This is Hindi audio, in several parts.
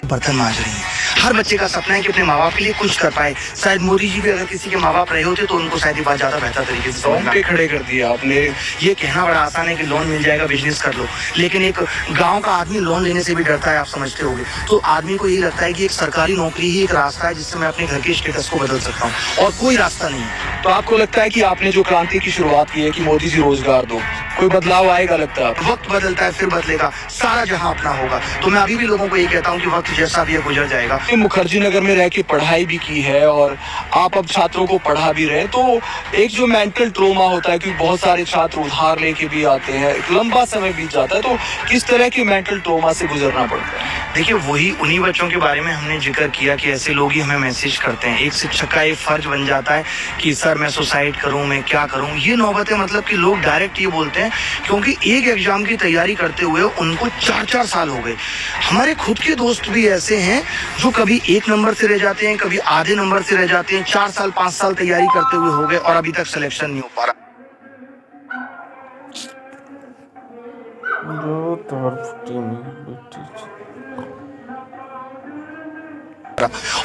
बर्तन मांज रही हैं। हर बच्चे का सपना है कि अपने माँ बाप के लिए कुछ कर पाए। शायद मोदी जी भी अगर किसी के माँ बाप रहे होते तो उनको शायद ये बात ज़्यादा बेहतर तरीके से समझ पे खड़े कर दिया आपने। ये कहना बड़ा आसान है कि लोन मिल जाएगा, बिजनेस कर लो, लेकिन एक गांव का आदमी लोन लेने से भी डरता है, आप समझते होंगे। तो आदमी को यही लगता है कि एक सरकारी नौकरी ही एक रास्ता है जिससे मैं अपने घर के स्टेटस को बदल सकता हूँ, और कोई रास्ता नहीं है। तो आपको लगता है कि आपने जो क्रांति की शुरुआत की है कि मोदी जी रोजगार दो, कोई बदलाव आएगा? लगता है वक्त बदलता है फिर बदलेगा, सारा जहां अपना होगा। तो मैं अभी भी लोगों को ये कहता हूँ कि वक्त जैसा भी है गुजर जाएगा। मुखर्जी नगर में रह के पढ़ाई भी की है और आप अब छात्रों को पढ़ा भी रहे, तो एक जो मेंटल ट्रोमा होता है, क्योंकि बहुत सारे छात्र उधार लेके भी आते हैं, एक लंबा समय बीत जाता है, तो किस तरह की मेंटल ट्रोमा से गुजरना पड़ता है? देखिए, वही उन्हीं बच्चों के बारे में हमने जिक्र किया कि ऐसे लोग ही हमें मैसेज करते हैं। एक शिक्षक का ये फर्ज बन जाता है कि सर मैं सुसाइड करूं, मैं क्या करूं। ये नौबत है, मतलब कि लोग डायरेक्ट ये बोलते हैं, क्योंकि एक एग्जाम की तैयारी करते हुए उनको 4-4 साल हो गए। हमारे खुद के दोस्त भी ऐसे हैं जो कभी 1 नंबर से रह जाते हैं, कभी आधे नंबर से रह जाते हैं। 4 साल 5 साल तैयारी करते हुए हो गए और अभी तक सिलेक्शन नहीं हो पा रहा।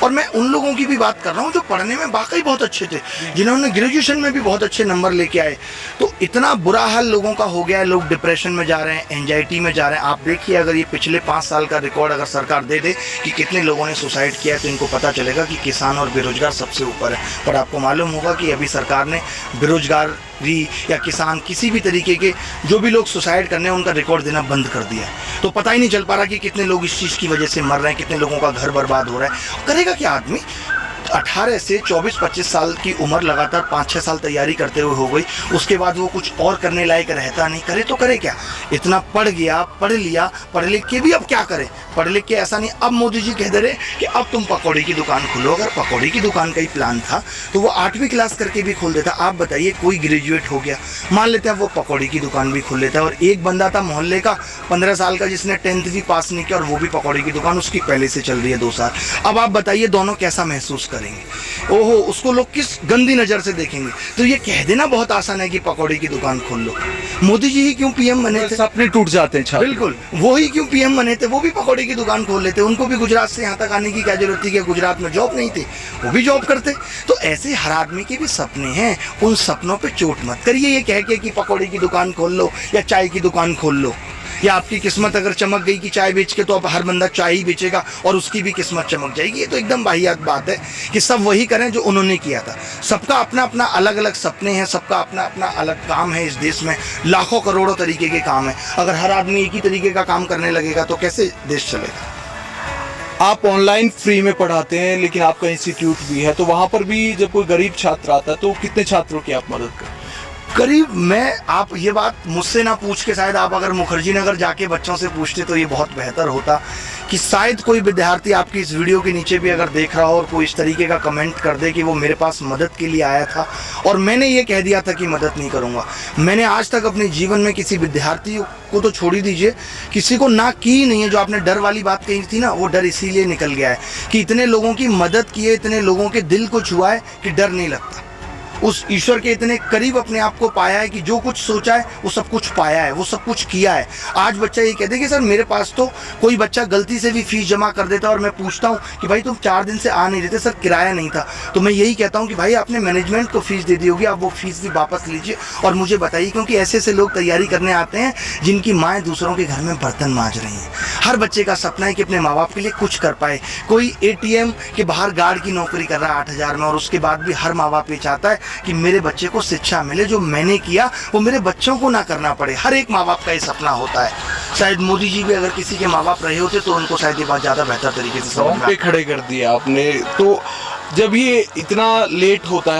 और मैं उन लोगों की भी बात कर रहा हूँ जो पढ़ने में वाकई बहुत अच्छे थे, जिन्होंने ग्रेजुएशन में भी बहुत अच्छे नंबर लेके आए। तो इतना बुरा हाल लोगों का हो गया है, लोग डिप्रेशन में जा रहे हैं, एंजाइटी में जा रहे हैं। आप देखिए, अगर ये पिछले 5 साल का रिकॉर्ड अगर सरकार दे दे कि कितने लोगों ने सुसाइड किया है, तो इनको पता चलेगा कि किसान और बेरोजगार सबसे ऊपर है। पर आपको मालूम होगा कि अभी सरकार ने बेरोजगारी या किसान, किसी भी तरीके के जो भी लोग सुसाइड करने हैं, उनका रिकॉर्ड देना बंद कर दिया है। तो पता ही नहीं चल पा रहा कि कितने लोग इस चीज़ की वजह से मर रहे हैं, कितने लोगों का घर बर्बाद हो रहा है। करेगा क्या आदमी? 18 से 24-25 साल की उम्र लगातार 5-6 साल तैयारी करते हुए हो गई, उसके बाद वो कुछ और करने लायक रहता नहीं। करे तो करे क्या? इतना पढ़ गया, पढ़ लिया, पढ़ लिख के भी अब क्या करे? पढ़ लिख के ऐसा नहीं, अब मोदी जी कह दे रहे कि अब तुम पकौड़ी की दुकान खोलो। अगर पकौड़ी की दुकान का ही प्लान था तो वो 8वीं क्लास करके भी खोल देता। आप बताइए, कोई ग्रेजुएट हो गया, मान लेते हैं वो पकौड़ी की दुकान भी खोल लेता है, और एक बंदा था मोहल्ले का 15 साल का जिसने 10th भी पास नहीं किया और वो भी पकौड़ी की दुकान उसकी पहले से चल रही है 2 साल। अब आप बताइए दोनों कैसा महसूस करेंगे? ओहो, उसको लोग किस गंदी नज़र से देखेंगे। तो ये कह देना बहुत आसान है कि पकौड़ी की दुकान खोल लो। मोदी जी ही क्यों पीएम बने थे? सपने टूट जाते हैं। बिल्कुल, वो ही क्यों पीएम बने थे? वो भी पकौड़ी की दुकान खोल लेते। उनको भी गुजरात से यहाँ तक आने की क्या जरूरत थी कि गुजरात में जॉब नहीं थी, वो भी जॉब करते। तो ऐसे हर आदमी के भी सपने हैं, उन सपनों पे चोट मत करिए ये कह के कि पकौड़ी की दुकान खोल लो या चाय की दुकान खोल लो। या आपकी किस्मत अगर चमक गई कि चाय बेच के, तो अब हर बंदा चाय ही बेचेगा और उसकी भी किस्मत चमक जाएगी। ये तो एकदम वाहियात बात है कि सब वही करें जो उन्होंने किया था। सबका अपना अपना अलग अलग सपने हैं, सबका अपना अपना अलग काम है। इस देश में लाखों करोड़ों तरीके के काम है। अगर हर आदमी एक ही तरीके का काम करने लगेगा तो कैसे देश चलेगा? आप ऑनलाइन फ्री में पढ़ाते हैं, लेकिन आपका इंस्टीट्यूट भी है, तो वहाँ पर भी जब कोई गरीब छात्र आता है तो कितने छात्रों की आप मदद करते हैं? करीब, मैं, आप ये बात मुझसे ना पूछ के शायद आप अगर मुखर्जी नगर जाके बच्चों से पूछते तो ये बहुत बेहतर होता कि शायद कोई विद्यार्थी आपकी इस वीडियो के नीचे भी अगर देख रहा हो और कोई इस तरीके का कमेंट कर दे कि वो मेरे पास मदद के लिए आया था और मैंने ये कह दिया था कि मदद नहीं करूँगा। मैंने आज तक अपने जीवन में किसी विद्यार्थी को तो छोड़ ही दीजिए, किसी को ना की नहीं है। जो आपने डर वाली बात कही थी ना, वो डर इसीलिए निकल गया है कि इतने लोगों की मदद की है, इतने लोगों के दिल को छुआ है कि डर नहीं लगता। उस ईश्वर के इतने करीब अपने आप को पाया है कि जो कुछ सोचा है वो सब कुछ पाया है, वो सब कुछ किया है। आज बच्चा ये कहते कि सर मेरे पास तो कोई बच्चा गलती से भी फीस जमा कर देता और मैं पूछता हूँ कि भाई तुम 4 दिन से आ नहीं रहे थे, सर किराया नहीं था। तो मैं यही कहता हूँ कि भाई आपने मैनेजमेंट को फीस दे दी होगी, आप वो फीस भी वापस लीजिए और मुझे बताइए, क्योंकि ऐसे ऐसे लोग तैयारी करने आते हैं जिनकी माएँ दूसरों के घर में बर्तन मांज रही हैं। हर बच्चे का सपना है कि अपने माँ बाप के लिए कुछ कर पाए। कोई ATM के बाहर गार्ड की नौकरी कर रहा है 8,000 में, और उसके बाद भी हर माँ बाप ये चाहता है कि मेरे बच्चे को शिक्षा मिले, जो मैंने किया वो मेरे बच्चों को ना करना पड़े। हर एक माँ बाप का ये सपना होता है। शायद मोदी जी भी अगर किसी के माँ बाप रहे होते तो उनको शायद ये बात ज़्यादा बेहतर तरीके से समझ में खड़े कर दिया आपने। तो जब ये इतना लेट होता है